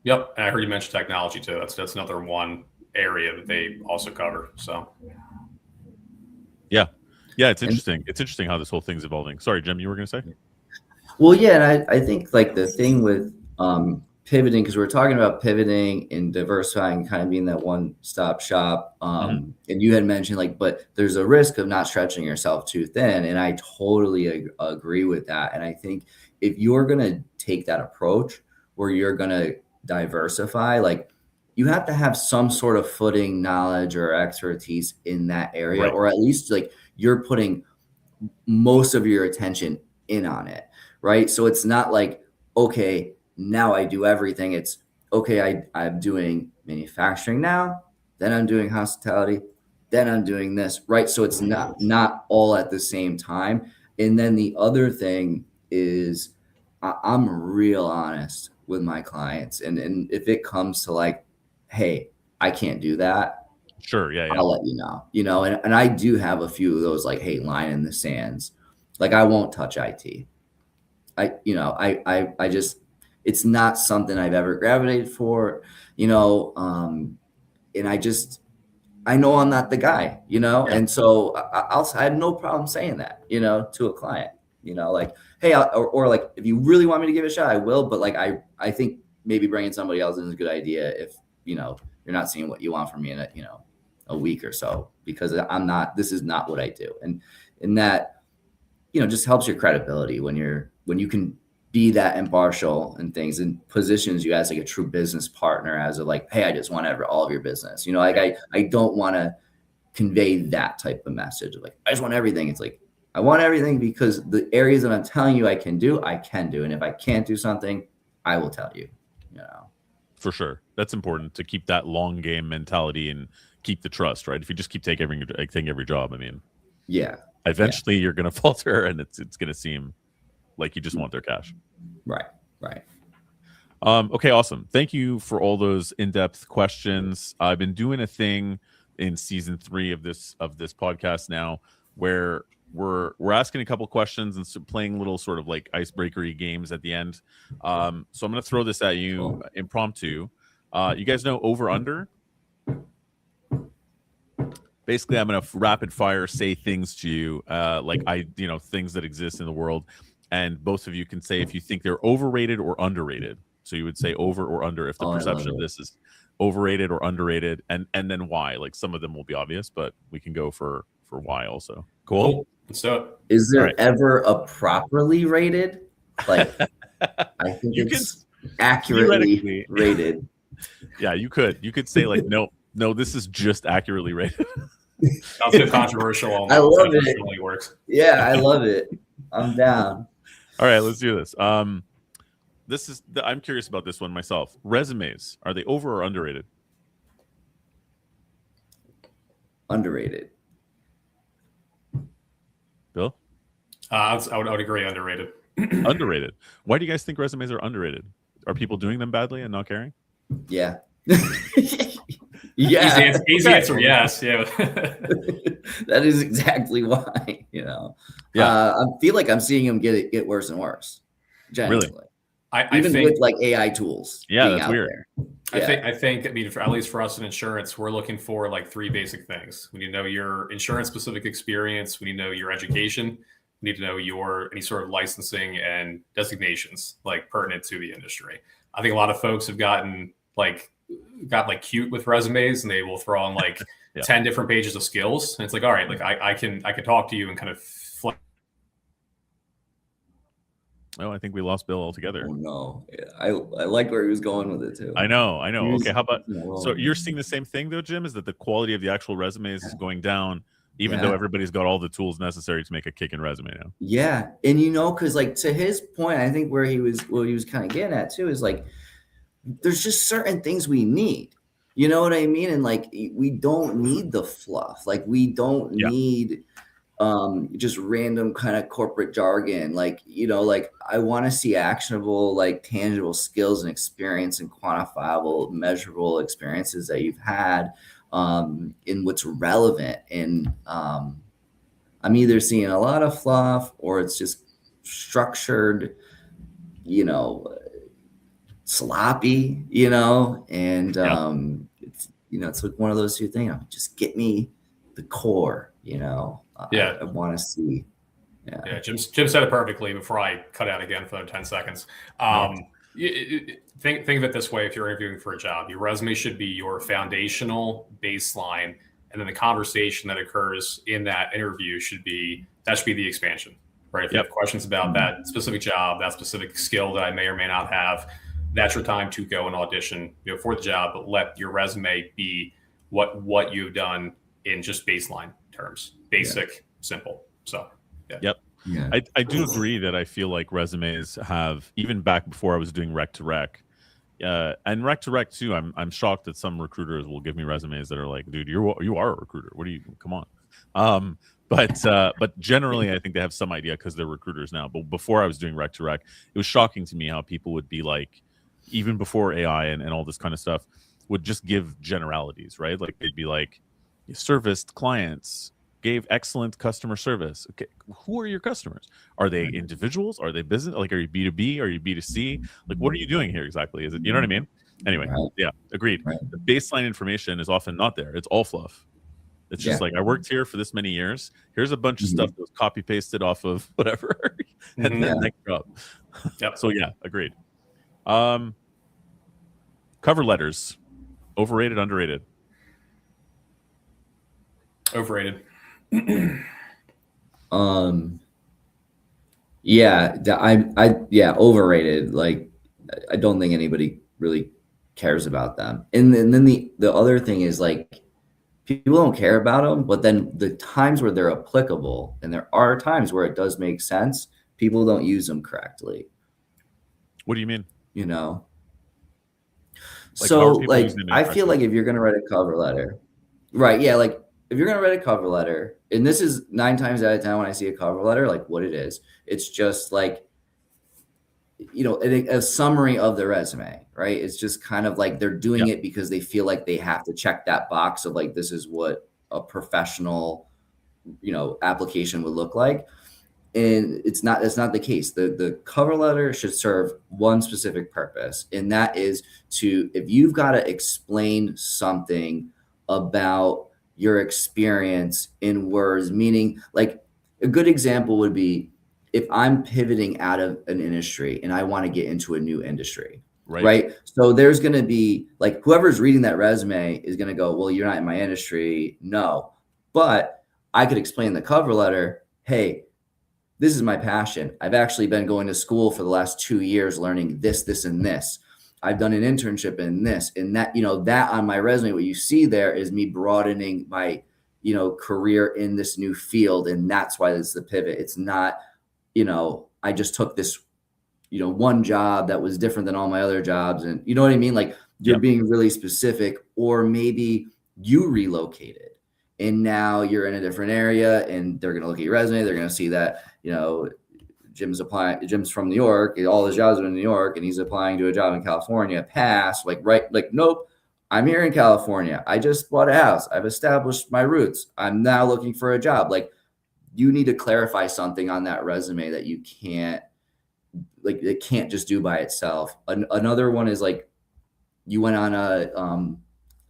Yep, and I heard you mention technology too. That's another one area that they also cover. So yeah, it's interesting. It's interesting how this whole thing's evolving. Sorry, Jim, you were going to say? Well, yeah, and I think like the thing with pivoting, because we're talking about pivoting and diversifying, kind of being that one-stop shop. And you had mentioned like, but there's a risk of not stretching yourself too thin. And I totally agree with that. And I think if you're going to take that approach where you're going to diversify, like you have to have some sort of footing, knowledge, or expertise in that area, right? Or at least like you're putting most of your attention in on it, right? So it's not like, okay, now I do everything. It's okay, I'm doing manufacturing now, then I'm doing hospitality, then I'm doing this, right? So it's not all at the same time. And then the other thing is I'm real honest with my clients. And if it comes to like, hey, I can't do that. Sure, yeah. I'll let you know, and I do have a few of those like, hey, line in the sands. Like I won't touch IT. I just, it's not something I've ever gravitated for, and I know I'm not the guy, and so I have no problem saying that, to a client, like, hey, or like, if you really want me to give it a shot, I will. But like, I think maybe bringing somebody else is a good idea if, you're not seeing what you want from me in a week or so, because this is not what I do. And that, just helps your credibility when you can be that impartial and things, and positions you as like a true business partner, as a like, hey, I just want all of your business. Like I don't want to convey that type of message of like, I just want everything. It's like, I want everything because the areas that I'm telling you I can do. And if I can't do something, I will tell you, For sure. That's important to keep that long game mentality and keep the trust, right? If you just keep taking every job, I mean, eventually you're going to falter, and it's going to seem like you just want their cash. Right. Okay, awesome. Thank you for all those in-depth questions. I've been doing a thing in season 3 of this podcast now, where we're asking a couple questions and playing little sort of like icebreakery games at the end. So I'm going to throw this at you impromptu. You guys know over under? Basically, I'm going to rapid fire say things to you, like things that exist in the world. And both of you can say if you think they're overrated or underrated. So you would say over or under if the perception of this is overrated or underrated, and then why. Like some of them will be obvious, but we can go for why also. Cool. So is there ever a properly rated? Like I think it's accurately rated. Yeah, you could say like, no, this is just accurately rated. Sounds so controversial. I love it. Really works. Yeah, I love it. I'm down. All right, let's do this. I'm curious about this one myself. Resumes, are they over or underrated? Underrated. Bill? I would agree, underrated. Underrated. Why do you guys think resumes are underrated? Are people doing them badly and not caring? Yeah. Yeah. Easy answer, yes. Yeah. That is exactly why, Yeah. I feel like I'm seeing them get worse and worse. Genuinely. Really? I Even think with like AI tools Yeah, being that's out weird. there. I think, I mean, at least for us in insurance, we're looking for like 3 basic things. We need to know your insurance specific experience. We need to know your education. We need to know your any sort of licensing and designations like pertinent to the industry. I think a lot of folks have gotten cute with resumes, and they will throw on like 10 different pages of skills. And it's like, all right, like I can talk to you and kind of Oh, I think we lost Bill altogether. Oh no. Yeah, I like where he was going with it too. I know. Okay, how about so you're seeing the same thing though, Jim? Is that the quality of the actual resumes is going down, even though everybody's got all the tools necessary to make a kicking resume now? Yeah. And because like to his point, I think what he was kind of getting at too is like there's just certain things we need. You know what I mean? And like we don't need the fluff. Like we don't need just random kind of corporate jargon. Like, like I want to see actionable, like tangible skills and experience and quantifiable, measurable experiences that you've had in what's relevant. And I'm either seeing a lot of fluff or it's just structured, sloppy, and it's like one of those two things. Just get me the core, I want to see. Yeah, Jim said it perfectly before I cut out again for 10 seconds. Think of it this way: if you're interviewing for a job, your resume should be your foundational baseline, and then the conversation that occurs in that interview should be the expansion, right? If you have questions about that specific job, that specific skill that I may or may not have, that's your time to go and audition, for the job. But let your resume be what you've done in just baseline terms, basic, simple. So, yeah. I do agree that I feel like resumes have, even back before I was doing rec to rec, and rec to rec too. I'm shocked that some recruiters will give me resumes that are like, dude, you are a recruiter. What do you? Come on. But generally, I think they have some idea because they're recruiters now. But before I was doing rec to rec, it was shocking to me how people would be like, even before AI and all this kind of stuff, would just give generalities, right? Like they'd be like, you serviced clients, gave excellent customer service. Okay, who are your customers? Are they individuals? Are they business? Like, are you B2B? Are you B2C? Like, what are you doing here exactly? Is it, you know what I mean? Anyway, yeah, agreed. The baseline information is often not there. It's all fluff. It's just like, I worked here for this many years. Here's a bunch of stuff that was copy pasted off of whatever. And then next job. So yeah, agreed. Cover letters, overrated, underrated? Overrated. Overrated. Like, I don't think anybody really cares about them. And then the other thing is like, people don't care about them, but then the times where they're applicable, and there are times where it does make sense, people don't use them correctly. What do you mean? I feel like if you're going to write a cover letter, right? Yeah. Like if you're going to write a cover letter, and this is 9 times out of 10 when I see a cover letter, like what it is, it's just like, a summary of the resume, right? It's just kind of like they're doing it because they feel like they have to check that box of like, this is what a professional, application would look like. And that's not the case. The cover letter should serve one specific purpose. And that is if you've got to explain something about your experience in words, meaning like a good example would be, if I'm pivoting out of an industry and I want to get into a new industry, right? So there's going to be like, whoever's reading that resume is going to go, well, you're not in my industry. No, but I could explain in the cover letter, hey, this is my passion. I've actually been going to school for the last 2 years, learning this, this, and this. I've done an internship in this and that, that on my resume, what you see there is me broadening my, career in this new field. And that's why it's the pivot. It's not, I just took this, one job that was different than all my other jobs. And you know what I mean? Like you're being really specific, or maybe you relocated and now you're in a different area and they're going to look at your resume. They're going to see that, Jim's from New York, all his jobs are in New York, and he's applying to a job in California. Pass, like, right, like, nope, I'm here in California. I just bought a house. I've established my roots. I'm now looking for a job. Like, you need to clarify something on that resume that you can't, like, it can't just do by itself. Another one is like, you went on a,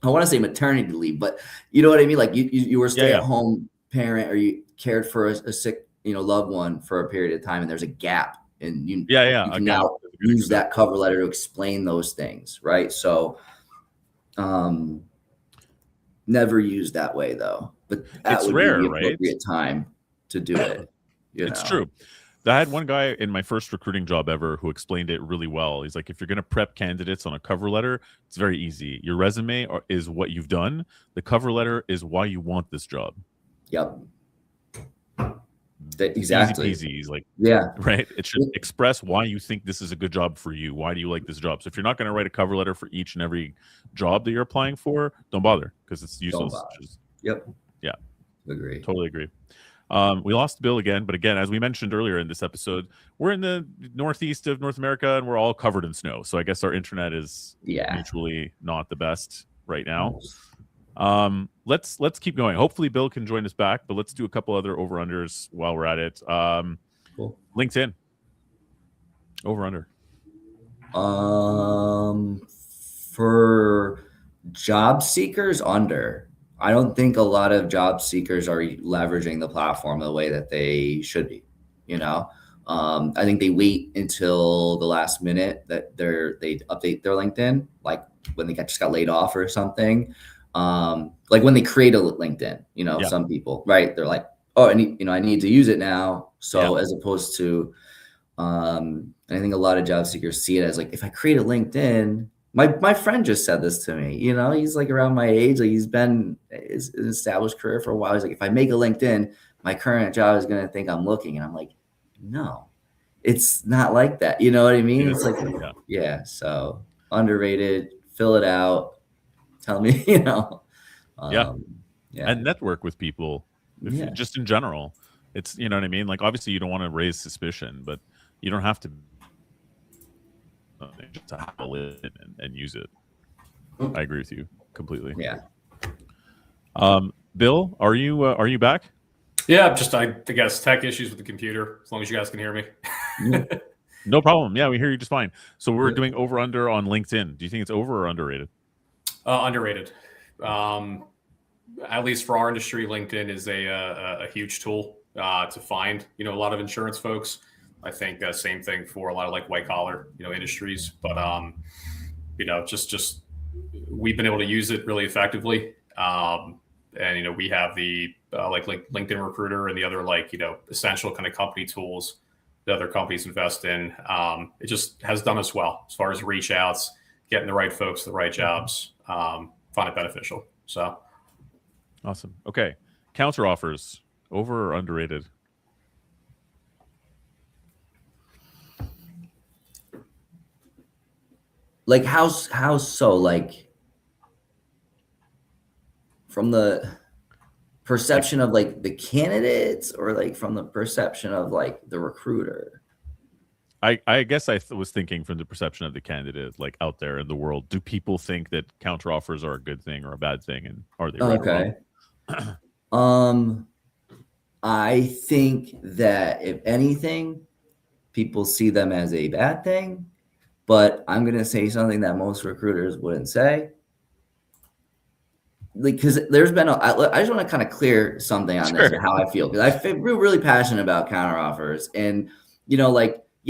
I want to say maternity leave, but you know what I mean? Like, you were a stay-at-home parent, or you cared for a sick, loved one for a period of time, and there's a gap, and you can now use that cover letter to explain those things, right? So never use that way though, but that would rare, be the appropriate time to do it. It's true. I had one guy in my first recruiting job ever who explained it really well. He's like, if you're going to prep candidates on a cover letter, it's very easy. Your resume is what you've done. The cover letter is why you want this job. Yep. Exactly. Easy peasy. He's like, yeah, right. It should express why you think this is a good job for you. Why do you like this job? So if you're not going to write a cover letter for each and every job that you're applying for, don't bother, because it's useless. Yep. Yeah. Agree. Totally agree. We lost Bill again, but again, as we mentioned earlier in this episode, we're in the northeast of North America and we're all covered in snow. So I guess our internet is mutually not the best right now. Let's keep going. Hopefully Bill can join us back, but let's do a couple other over-unders while we're at it. Cool. LinkedIn. Over-under. For job seekers, under. I don't think a lot of job seekers are leveraging the platform the way that they should be. I think they wait until the last minute that they update their LinkedIn, like when they just got laid off or something. Like when they create a LinkedIn, some people, right? They're like, oh, I need to use it now. So as opposed to, I think a lot of job seekers see it as like, if I create a LinkedIn. My friend just said this to me. He's like around my age. Like, he's been an established career for a while. He's like, if I make a LinkedIn, my current job is going to think I'm looking. And I'm like, no, it's not like that. You know what I mean? It's like, so underrated. Fill it out. Tell me, and network with people. Just in general, it's, you know what I mean? Like, obviously you don't want to raise suspicion, but you don't have to just to have a lid and use it. I agree with you completely. Yeah. Bill, are you back? Yeah, I guess tech issues with the computer. As long as you guys can hear me. No problem. Yeah, we hear you just fine. So we're doing over under on LinkedIn. Do you think it's over or underrated? Underrated. At least for our industry, LinkedIn is a huge tool to find a lot of insurance folks. I think same thing for a lot of like white collar, industries. But just we've been able to use it really effectively. And we have the like LinkedIn Recruiter and the other essential kind of company tools that other companies invest in. It just has done us well as far as reach outs, getting the right folks, the right jobs. Find it beneficial. So awesome. Okay, counter offers, over or underrated? Like how so? Like from the perception of like the candidates, or like from the perception of like the recruiter? I guess I was thinking from the perception of the candidate, like out there in the world. Do people think that counter offers are a good thing or a bad thing, and are they right or wrong? I think that if anything, people see them as a bad thing. But I'm going to say something that most recruiters wouldn't say. Because there's been I just want to kind of clear something on this and how I feel. Because I feel really passionate about counteroffers. And,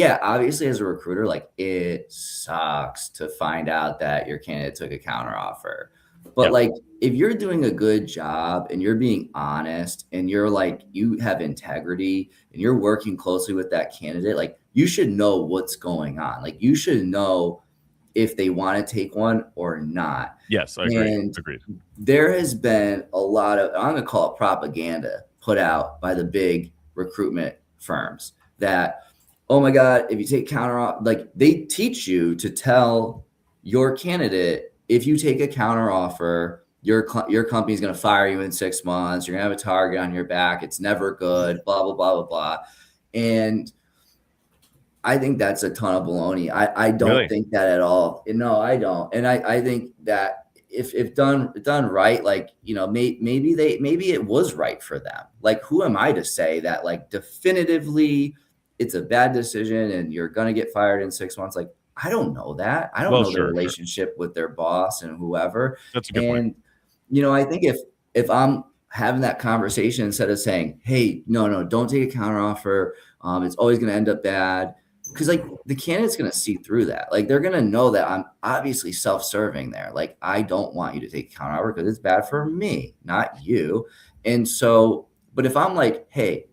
obviously as a recruiter, like, it sucks to find out that your candidate took a counteroffer. But like, if you're doing a good job and you're being honest and you're like, you have integrity and you're working closely with that candidate, like, you should know what's going on. Like, you should know if they want to take one or not. Yes, I agree. Agreed. There has been a lot of, I'm going to call it propaganda, put out by the big recruitment firms that, oh my God, if you take counter, like, they teach you to tell your candidate, if you take a counter offer, your company's going to fire you in 6 months. You're going to have a target on your back. It's never good, blah, blah, blah, blah, blah. And I think that's a ton of baloney. I don't Really? think that at all. No, I don't. And I think that if done right, like, you know, maybe it was right for them. Like, who am I to say that, like, definitively it's a bad decision and you're gonna get fired in 6 months? Like, I don't know that. I don't Well, know their sure. relationship with their boss and whoever. That's a good point. And, you know, I think if I'm having that conversation instead of saying, hey, no, don't take a counteroffer. It's always going to end up bad. Because, like, the candidate's going to see through that. Like, they're going to know that I'm obviously self-serving there. Like, I don't want you to take a counteroffer because it's bad for me, not you. And so, but if I'm like, hey,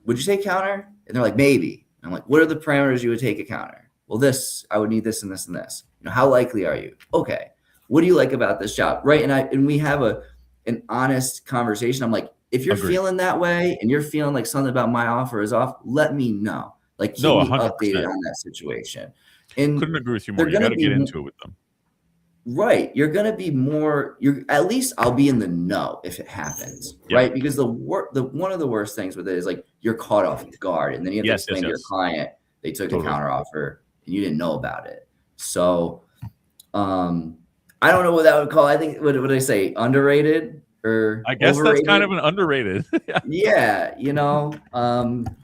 would you take counter? And they're like, maybe. And I'm like, what are the parameters you would take a counter? Well, this, I would need this and this and this. You know, how likely are you? Okay. What do you like about this job? Right. And we have an honest conversation. I'm like, if you're Agreed. feeling that way and you're feeling like something about my offer is off, let me know. Like, keep No, me 100%. updated on that situation. And Couldn't agree with you more. You got to get into it with them. right. You're going to be more, at least I'll be in the know if it happens. Yeah. Right. Because one of the worst things with it is, like, you're caught off guard and then you have to explain to your client they took a counteroffer and you didn't know about it. So, I don't know what that would call. I think, what would I say? Underrated or I guess overrated? that's kind of an underrated. Yeah. You know,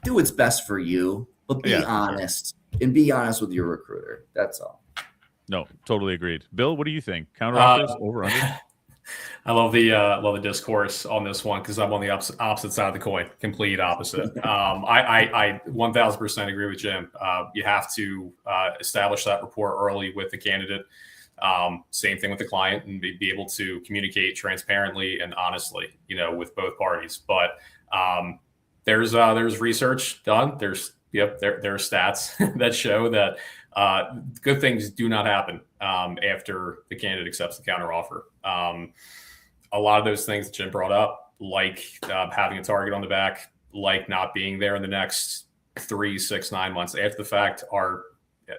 do what's best for you, but be honest and be honest with your recruiter. That's all. No, totally agreed. Bill, what do you think? Counteroffers, over, under? I love the discourse on this one because I'm on the opposite side of the coin, complete opposite. I 1000% agree with Jim. You have to establish that rapport early with the candidate. Same thing with the client, and be able to communicate transparently and honestly, you know, with both parties. But there's research done. There are stats that show that good things do not happen after the candidate accepts the counteroffer. A lot of those things that Jim brought up, like having a target on the back, like not being there in the next 3, 6, 9 months after the fact,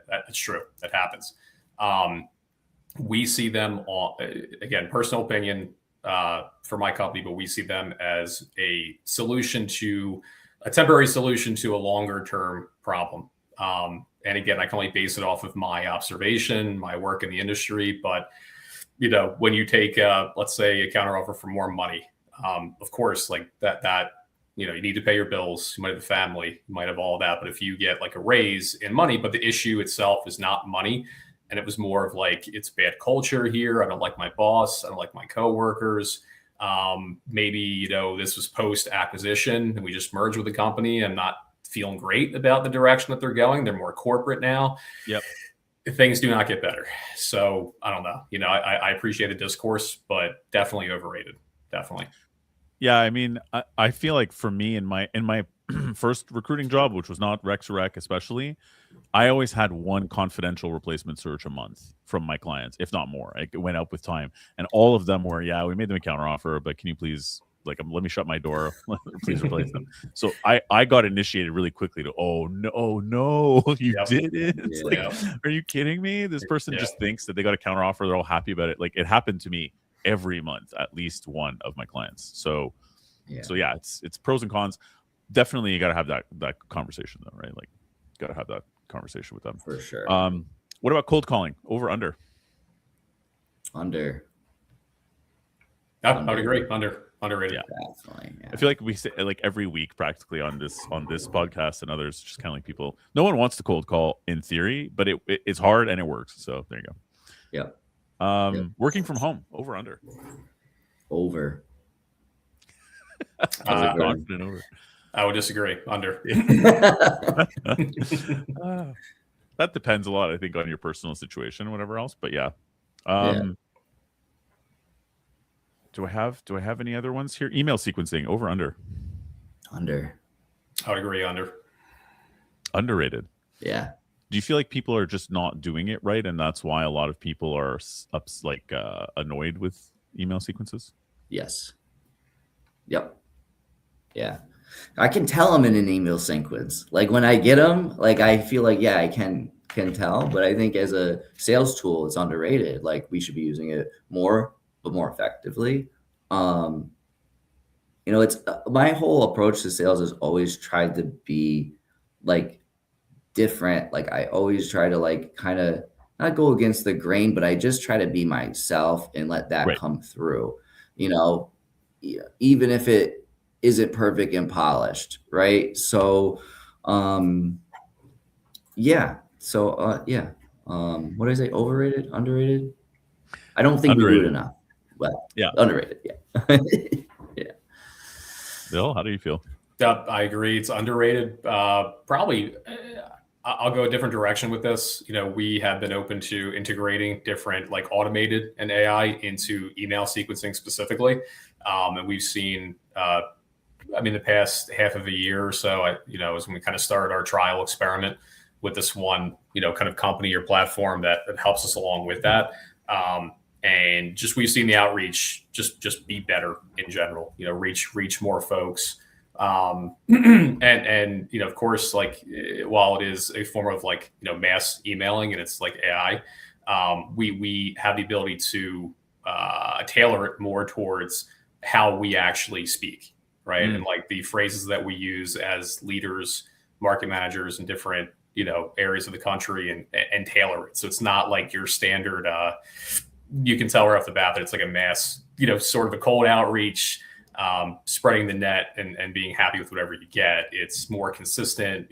that's true. That happens. We see them again, personal opinion for my company, but we see them as a temporary solution to a longer term problem. And again, I can only base it off of my observation, my work in the industry. But, you know, when you take, let's say, a counteroffer for more money, of course, like that, you know, you need to pay your bills. You might have a family, you might have all that. But if you get like a raise in money, but the issue itself is not money, and it was more of like, it's bad culture here. I don't like my boss. I don't like my coworkers. Maybe, you know, this was post acquisition and we just merged with the company. I'm not feeling great about the direction that they're going. They're more corporate now. Yep. Things do not get better. So I don't know. You know, I appreciate the discourse, but definitely overrated. Definitely. Yeah, I mean, I feel like for me in my first recruiting job, which was not Rex Rec especially, I always had one confidential replacement search a month from my clients, if not more. It went up with time, and all of them were, yeah, we made them a counteroffer, but can you please, like, let me shut my door, please replace them. So I got initiated really quickly to, oh no, you didn't. It's like, are you kidding me? This person just thinks that they got a counteroffer, they're all happy about it. Like, it happened to me every month, at least one of my clients. So yeah, it's pros and cons. Definitely, you got to have that conversation though, right? Like, got to have that conversation with them for sure. What about cold calling? Over, under? Under. Yeah, I would agree. Underrated. Yeah. Definitely. Yeah. I feel like we say, like, every week practically on this podcast and others, just kind of like people. No one wants to cold call in theory, but it's hard and it works. So there you go. Yeah. Working from home. Over, under? Over. Confident over. I would disagree. Under. That depends a lot, I think, on your personal situation and whatever else. But yeah. Do I have any other ones here? Email sequencing. Over, under? Under. I would agree. Under. Underrated. Yeah. Do you feel like people are just not doing it right, and that's why a lot of people are annoyed with email sequences? Yes. Yep. Yeah. I can tell them in an email sequence. Like, when I get them, like, I feel like, yeah, I can tell, but I think as a sales tool, it's underrated. Like, we should be using it more, but more effectively. You know, it's my whole approach to sales has always tried to be like different. Like I always try to like kind of not go against the grain, but I just try to be myself and let that come through, even if it isn't perfect and polished. Right. So, yeah. So, yeah. What did I say? Overrated, underrated? I don't think Underrated. we do it enough. Well, yeah. Underrated. Yeah. Yeah. Bill, how do you feel? I agree. It's underrated. Probably, I'll go a different direction with this. We have been open to integrating different like automated and AI into email sequencing specifically. And we've seen, the past half of a year or so, as when we kind of started our trial experiment with this one, kind of company or platform that helps us along with that. And just we've seen the outreach just be better in general, reach more folks. And of course, like while it is a form of like, mass emailing and it's like AI, we have the ability to tailor it more towards how we actually speak, right? And like the phrases that we use as leaders, market managers in different, areas of the country and tailor it. So it's not like your standard, you can tell right off the bat that it's like a mass, sort of a cold outreach, spreading the net and being happy with whatever you get. It's more consistent,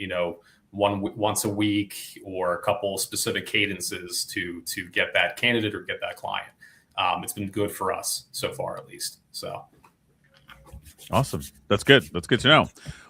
once a week or a couple specific cadences to get that candidate or get that client. It's been good for us so far, at least. So awesome. That's good. That's good to know.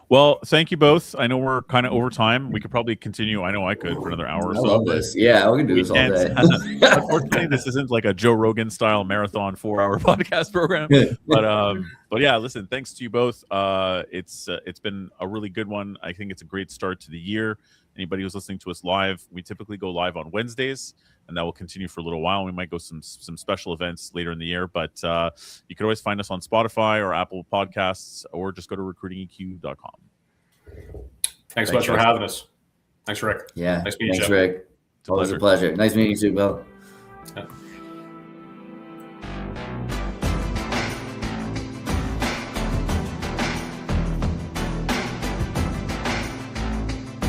Well, thank you both. I know we're kind of over time. We could probably continue. I know I could for another hour or so. I love this. Yeah, we can do this all day. Unfortunately, this isn't like a Joe Rogan style marathon 4-hour podcast program. But yeah, listen, thanks to you both. It's been a really good one. I think it's a great start to the year. Anybody who's listening to us live, we typically go live on Wednesdays, and that will continue for a little while. We might go some special events later in the year, but you can always find us on Spotify or Apple Podcasts, or just go to recruitingeq.com. Thanks so much for having us. Thanks, Rick. Yeah. Nice meeting you. Thanks, Rick. Always a pleasure. Nice meeting you too, Bill. Yeah.